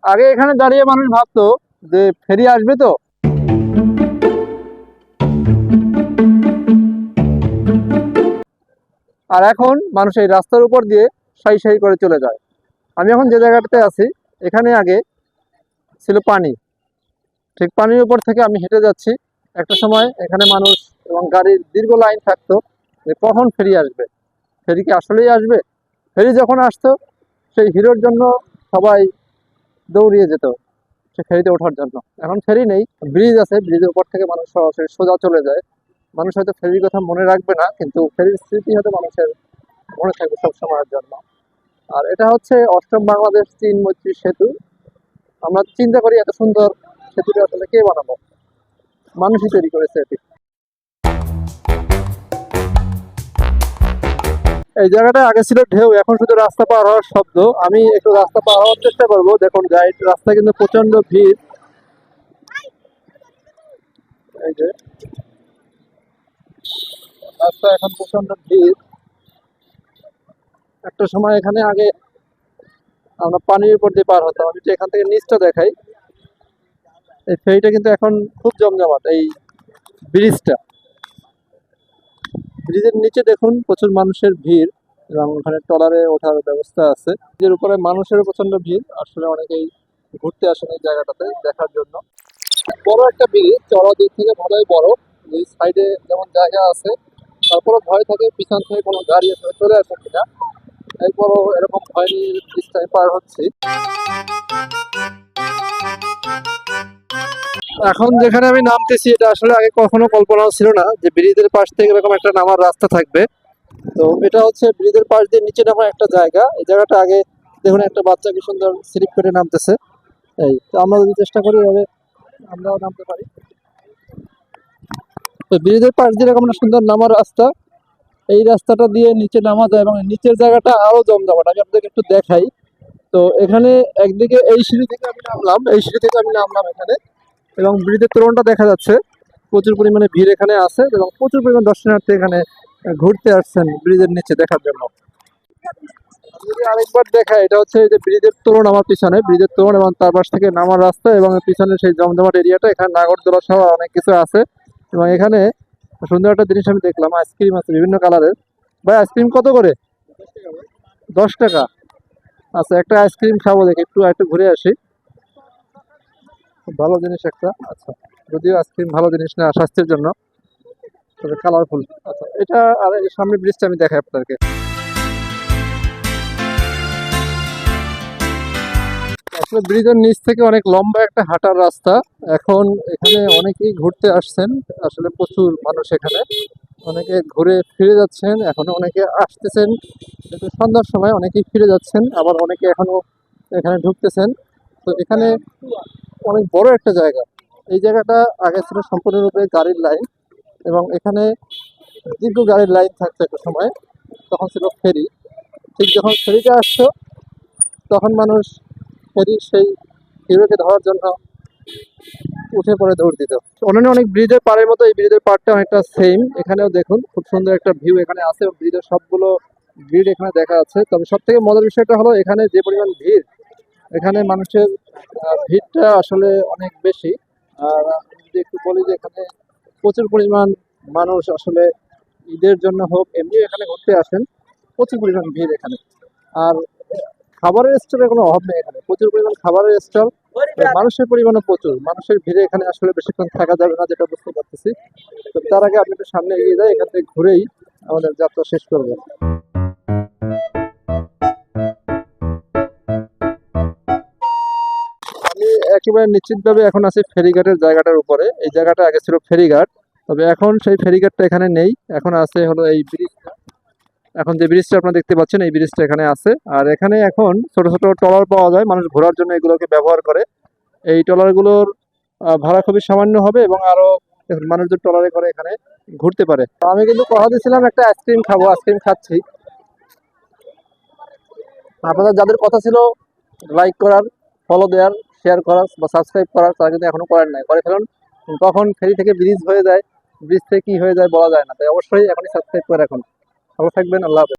আগে এখানে দাঁড়িয়ে মানুষ ভাবতো যে ফেরি আসবে তো, আর এখন মানুষ এই রাস্তার উপর দিয়ে সাই সাই করে চলে যায়। আমি এখন যে জায়গাটাতে আছি এখানে আগে ছিল পানি, ঠিক পানির উপর থেকে আমি হেঁটে যাচ্ছি। একটা সময় এখানে মানুষ এবং গাড়ির দীর্ঘ লাইন থাকতো যে কখন ফেরি আসবে, ফেরি কি আসলেই আসবে। ফেরি যখন আসতো সেই ভিড়ের জন্য সবাই দৌড়িয়ে যেত সে ফেরিতে ওঠার জন্য। এখন ফেরি নেই, ব্রিজ আছে, ব্রিজের উপর থেকে মানুষ সরাসরি সোজা চলে যায়। মানুষ হয়তো ফেরির কথা মনে রাখবে না, কিন্তু ফেরির স্মৃতি হয়তো মানুষের মনে থাকবে সব সময়ের জন্য। আর এটা হচ্ছে অষ্টম বাংলাদেশ চীন মৈত্রী সেতু। আমরা চিন্তা করি এত সুন্দর সেতুটা আসলে কে বানাবো, মানুষই তৈরি করেছে এটি। এই জায়গাটা আগে ছিল ঢেউ, এখন শুধু রাস্তা পার হওয়ার শব্দ। আমি একটু রাস্তা পার হওয়ার চেষ্টা করবো। দেখুন গাইড, রাস্তা কিন্তু প্রচন্ড ভিড়। এই যে রাস্তা এখন প্রচন্ড ভিড়। একটা সময় এখানে আগে আমরা পানির উপর দিয়ে পার হতাম। আমি তো এখান থেকে নিচটা দেখাই। এই ফেরিটা কিন্তু এখন খুব জমজমাট। এই ব্রিজটা, ব্রিজের নিচে দেখুন প্রচুর মানুষের ভিড়, এবং ওখানে ট্রলারে ওঠার ব্যবস্থা আছে। ব্রিজের উপরে মানুষের প্রচন্ড ভিড়, আসলে অনেকেই ঘুরতে আসেন এই জায়গাটাতে দেখার জন্য। বড় একটা ব্রিজ, চড়া দিক থেকে ভালোই বড়। এই সাইডে যেমন জায়গা আছে, তারপরে ভয় থাকে পিছন থেকে কোনো গাড়ি আসলে চলে আসে কিনা। এরপরও এরকম ভয় নিয়ে ব্রিজটা পার হচ্ছি। এখন যেখানে আমি নামতেছি এটা আসলে আগে কখনো কল্পনাও ছিল না যে ব্রিজের পাশ থেকে এরকম একটা নামার রাস্তা থাকবে। তো এটা হচ্ছে ব্রিজের পাশ দিয়ে নিচে নামার একটা জায়গা। এই জায়গাটা আগে দেখুন একটা বাচ্চা কি সুন্দর স্লিপ করে নামতেছে। এই তো আমরা যদি চেষ্টা করি এভাবে আমরাও নামতে পারি। তো ব্রিজের পাশ দিয়ে এরকম একটা সুন্দর নামার রাস্তা, এই রাস্তাটা দিয়ে নিচে নামা যায় এবং নিচের জায়গাটা আরো জমজমাট। আমি আপনাদেরকে একটু দেখাই। তো এখানে একদিকে এই সিঁড়ি থেকে আমি নামলাম, এই সিঁড়ি থেকে আমি নামলাম এখানে, এবং ব্রিজের তোরণটা দেখা যাচ্ছে। প্রচুর পরিমাণে ভিড় এখানে আছে এবং প্রচুর পরিমাণ দর্শনার্থী এখানে ঘুরতে আসছেন ব্রিজের নিচে দেখার জন্য। আমি যদি আরেকবার দেখাই, এটা হচ্ছে এই যে ব্রিজের তোরণ আমার পিছনে, ব্রিজের তোরণ এবং তার পাশ থেকে নামার রাস্তা এবং পিছনে সেই জমজমাট এরিয়াটা। এখানে নাগরদোলা সহ অনেক কিছু আছে এবং এখানে সুন্দর একটা জিনিস আমি দেখলাম, আইসক্রিম আছে বিভিন্ন কালারের। ভাই আইসক্রিম কত করে? 10 টাকা। আচ্ছা একটা আইসক্রিম খাবো, দেখি একটু একটু ঘুরে আসি। খুব ভালো জিনিস একটা। আচ্ছা, যদিও আইসক্রিম ভালো জিনিস না স্বাস্থ্যের জন্য, তবে কালারফুল। আচ্ছা এটা, আর এই সামনে ব্রিজটা আমি দেখাই আপনাদেরকে। আসলে ব্রিজের নিচ থেকে অনেক লম্বা একটা হাঁটার রাস্তা। এখন এখানে অনেকেই ঘুরতে আসছেন, আসলে প্রচুর মানুষ এখানে। অনেকে ঘুরে ফিরে যাচ্ছেন, এখনো অনেকে আসতেছেন। কিন্তু সন্ধ্যার সময় অনেকেই ফিরে যাচ্ছেন, আবার অনেকে এখনো এখানে ঢুকতেছেন। তো এখানে অনেক বড় একটা জায়গা। এই জায়গাটা আগে ছিল সম্পূর্ণরূপে গাড়ির লাইন, এবং এখানে দীর্ঘ গাড়ির লাইন থাকতো একটা সময়। তখন ছিল ফেরি। ঠিক যখন ফেরিটা আসতো তখন মানুষ ফেরির সেই হিরোকে ধরার জন্য উঠে পড়ে দৌড় দিত। অন্যান্য অনেক ব্রিজের পাড়ের মতো এই ব্রিজের পাড়টা অনেকটা সেম। এখানেও দেখুন খুব সুন্দর একটা ভিউ এখানে আছে, ব্রিজের সবগুলো ব্রিজ এখানে দেখা যাচ্ছে। তবে সব থেকে মজার বিষয়টা হলো এখানে যে পরিমাণ ভিড়, এখানে মানুষের ভিড়টা আসলে অনেক বেশি। আর আমি যদি একটু বলি যে এখানে প্রচুর পরিমাণ মানুষ আসলে ঈদের জন্য হোক এমনি এখানে ঘুরতে আসেন। প্রচুর পরিমাণ ভিড় এখানে। আর খাবারের স্টলের কোনো অভাব নেই, এখানে প্রচুর পরিমাণ খাবারের স্টল। মানুষের পরিমাণও প্রচুর, মানুষের ভিড়ে এখানে আসলে বেশিক্ষণ থাকা যাবে না যেটা বুঝতে পারতেছি। তো তার আগে আপনি একটু সামনে এগিয়ে যাই, এখান থেকে ঘুরেই আমাদের যাত্রা শেষ করবো। আমি একেবারে নিশ্চিতভাবে এখন আছি ফেরিঘাটের জায়গাটার উপরে। এই জায়গাটা আগে ছিল ফেরিঘাট, তবে এখন সেই ফেরিঘাটটা এখানে নেই। এখন আছে হলো এই ব্রিজটা। এখন যে ব্রিজটা আপনারা দেখতে পাচ্ছেন এই ব্রিজটা এখানে আছে। আর এখানে এখন ছোট ছোট ট্রলার পাওয়া যায়, মানুষ ঘোরার জন্য এগুলোকে ব্যবহার করে। এই ট্রলারগুলোর ভাড়া খুবই সামান্য হবে, এবং আরো মানুষজন ট্রলারে করে এখানে ঘুরতে পারে। তো আমি কিন্তু কথা দিয়েছিলাম একটা আইসক্রিম খাবো, আইসক্রিম খাচ্ছি। আপনাদের যাদের কথা ছিল লাইক করার, ফলো দেওয়ার, শেয়ার করার বা সাবস্ক্রাইব করার, তারা কিন্তু এখনো করেন নাই, করে ফেলুন। কখন ফেরি থেকে ব্রিজ হয়ে যায়, ব্রিজ থেকে কি হয়ে যায় বলা যায় না, তাই অবশ্যই এখনই সাবস্ক্রাইব করে রাখুন। ভালো থাকবেন, আল্লাহ হাফেজ।